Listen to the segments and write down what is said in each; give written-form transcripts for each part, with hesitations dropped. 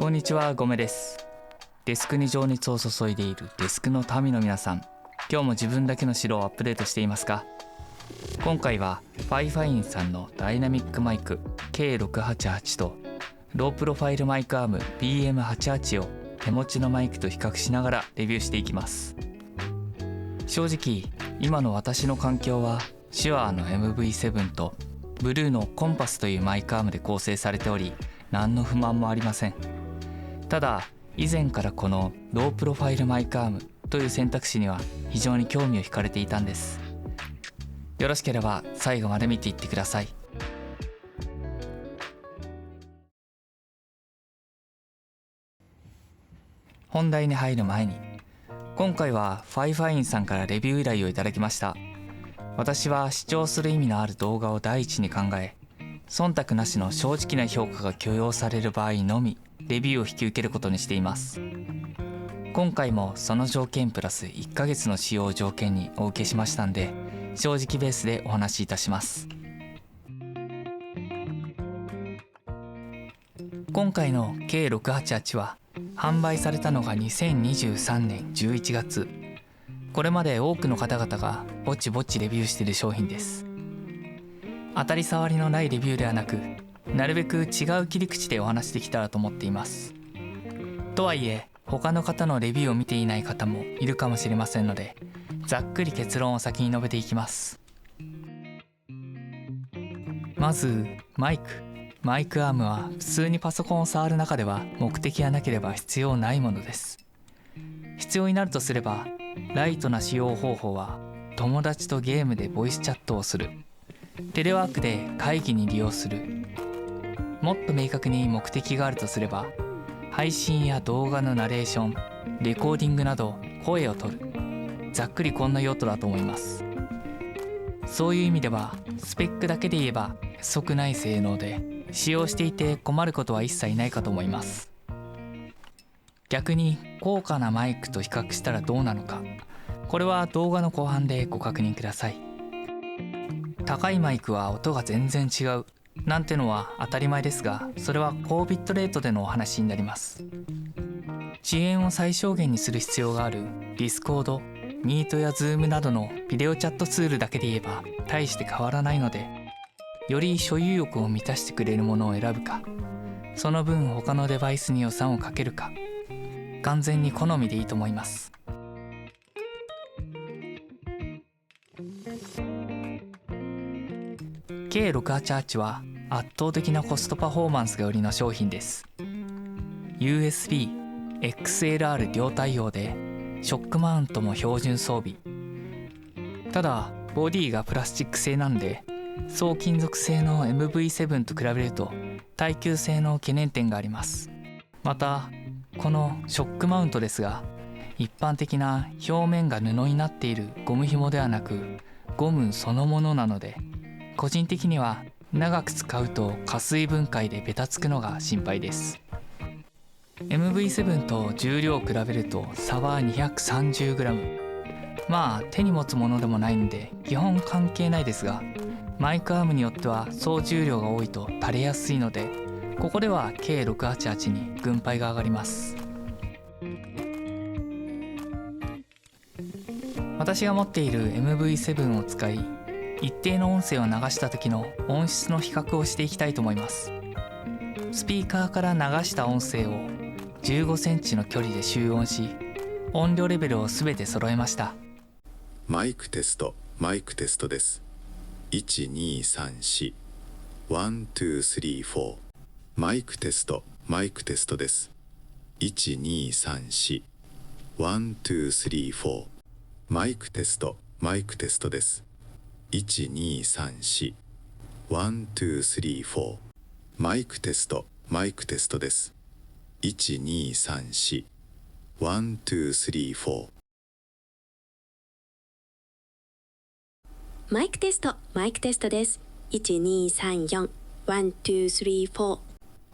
こんにちは、ゴメです。デスクに情熱を注いでいるデスクの民の皆さん、今日も自分だけの城をアップデートしていますか？今回はファイファインさんのダイナミックマイク K688 とロープロファイルマイクアーム BM88 を手持ちのマイクと比較しながらレビューしていきます。正直今の私の環境はシュアーの MV7 とブルーのコンパスというマイクアームで構成されており、何の不満もありません。ただ以前からこのロープロファイルマイクアームという選択肢には非常に興味を惹かれていたんです。よろしければ最後まで見ていってください。本題に入る前に、今回はファイファインさんからレビュー依頼をいただきました。私は視聴する意味のある動画を第一に考え、忖度なしの正直な評価が許容される場合のみレビューを引き受けることにしています。今回もその条件プラス1ヶ月の使用を条件にお受けしましたんで、正直ベースでお話しいたします。今回の K688 は販売されたのが2023年11月。これまで多くの方々がぼちぼちレビューしている商品です。当たり障りのないレビューではなく、なるべく違う切り口でお話できたらと思っています。とはいえ他の方のレビューを見ていない方もいるかもしれませんので、ざっくり結論を先に述べていきます。まずマイクアームは普通にパソコンを触る中では目的がなければ必要ないものです。必要になるとすれば、ライトな使用方法は友達とゲームでボイスチャットをする、テレワークで会議に利用する、もっと明確に目的があるとすれば配信や動画のナレーション、レコーディングなど声を取る、ざっくりこんな用途だと思います。そういう意味ではスペックだけで言えば即ない性能で、使用していて困ることは一切ないかと思います。逆に高価なマイクと比較したらどうなのか、これは動画の後半でご確認ください。高いマイクは音が全然違うなんてのは当たり前ですが、それは高ビットレートでのお話になります。遅延を最小限にする必要があるディスコード、ミートやズームなどのビデオチャットツールだけで言えば大して変わらないので、より所有欲を満たしてくれるものを選ぶか、その分他のデバイスに予算をかけるか、完全に好みでいいと思います。K688 は圧倒的なコストパフォーマンスが売りの商品です。 USB、XLR 両対応でショックマウントも標準装備。ただボディがプラスチック製なんで、総金属製の MV7 と比べると耐久性の懸念点があります。またこのショックマウントですが、一般的な表面が布になっているゴム紐ではなくゴムそのものなので、個人的には長く使うと加水分解でベタつくのが心配です。 MV7 と重量を比べると差は 230g。 まあ手に持つものでもないんで基本関係ないですが、マイクアームによっては総重量が多いと垂れやすいので、ここでは K688 に軍配が上がります。私が持っている MV7 を使い、一定の音声を流した時の音質の比較をしていきたいと思います。スピーカーから流した音声を15センチの距離で集音し、音量レベルをすべて揃えました。マイクテストです。1234 1234 マイクテストです。1234 1234 マイクテストです。1234 1234 マイクテストです。1234 1234マイクテストです。1234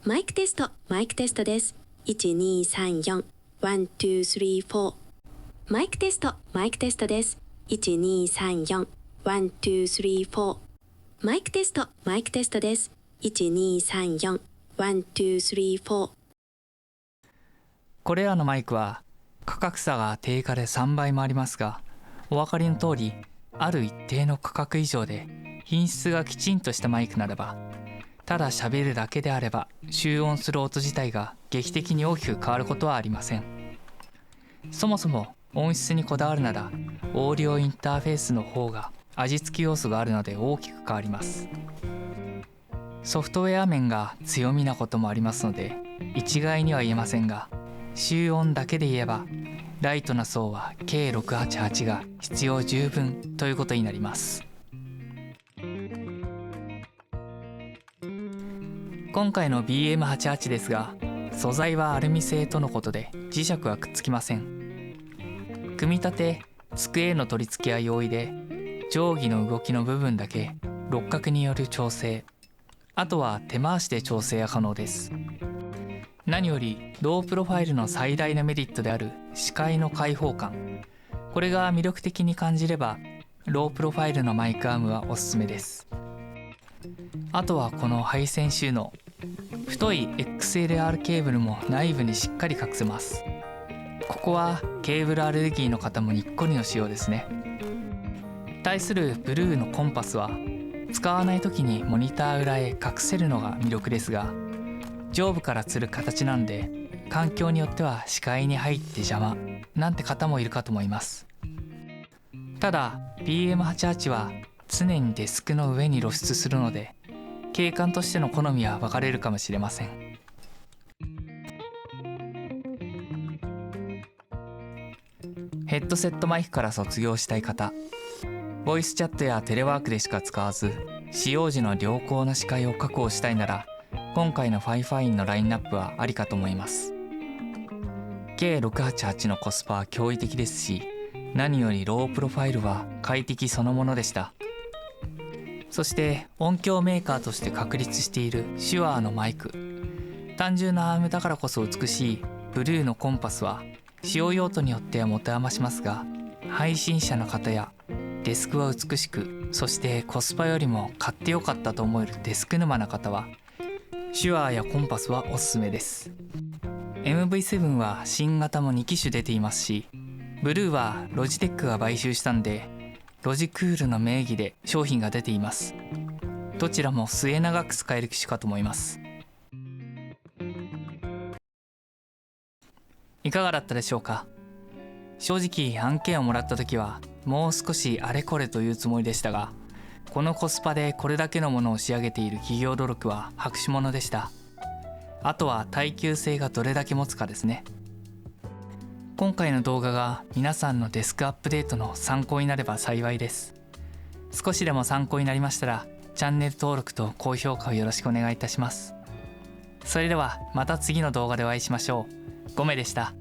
1234マイクテストです。1234 1234マイクテストです。1234 1234マイクテストです。1234 1234これらのマイクは価格差が定価で3倍もありますが、お分かりの通りある一定の価格以上で品質がきちんとしたマイクならば、ただ喋るだけであれば集音する音自体が劇的に大きく変わることはありません。そもそも音質にこだわるならオーディオインターフェースの方が味付き要素があるので大きく変わります。ソフトウェア面が強みなこともありますので一概には言えませんが、集音だけで言えばライトな層は K688 が必要十分ということになります。今回の BM88 ですが、素材はアルミ製とのことで磁石はくっつきません。組み立て、机への取り付けは容易で、定規の動きの部分だけ六角による調整、あとは手回しで調整が可能です。何よりロープロファイルの最大のメリットである視界の開放感、これが魅力的に感じればロープロファイルのマイクアームはおすすめです。あとはこの配線収納、太い XLR ケーブルも内部にしっかり隠せます。ここはケーブルアレルギーの方もにっこりの仕様ですね。対するブルーのコンパスは使わない時にモニター裏へ隠せるのが魅力ですが、上部から吊る形なんで環境によっては視界に入って邪魔なんて方もいるかと思います。ただ BM88 は常にデスクの上に露出するので、景観としての好みは分かれるかもしれません。ヘッドセットマイクから卒業したい方、ボイスチャットやテレワークでしか使わず使用時の良好な視界を確保したいなら、今回のファイファインのラインナップはありかと思います。 K688 のコスパは驚異的ですし、何よりロープロファイルは快適そのものでした。そして音響メーカーとして確立しているシュアーのマイク、単純なアームだからこそ美しいブルーのコンパスは使用用途によっては持て余しますが、配信者の方やデスクは美しく、そしてコスパよりも買ってよかったと思えるデスク沼な方はシュアーやコンパスはおすすめです。 MV7 は新型も2機種出ていますし、ブルーはロジテックが買収したんでロジクールの名義で商品が出ています。どちらも末永く使える機種かと思います。いかがだったでしょうか。正直案件をもらった時はもう少しあれこれというつもりでしたが、このコスパでこれだけのものを仕上げている企業努力は拍手ものでした。あとは耐久性がどれだけ持つかですね。今回の動画が皆さんのデスクアップデートの参考になれば幸いです。少しでも参考になりましたらチャンネル登録と高評価をよろしくお願いいたします。それではまた次の動画でお会いしましょう。ゴメでした。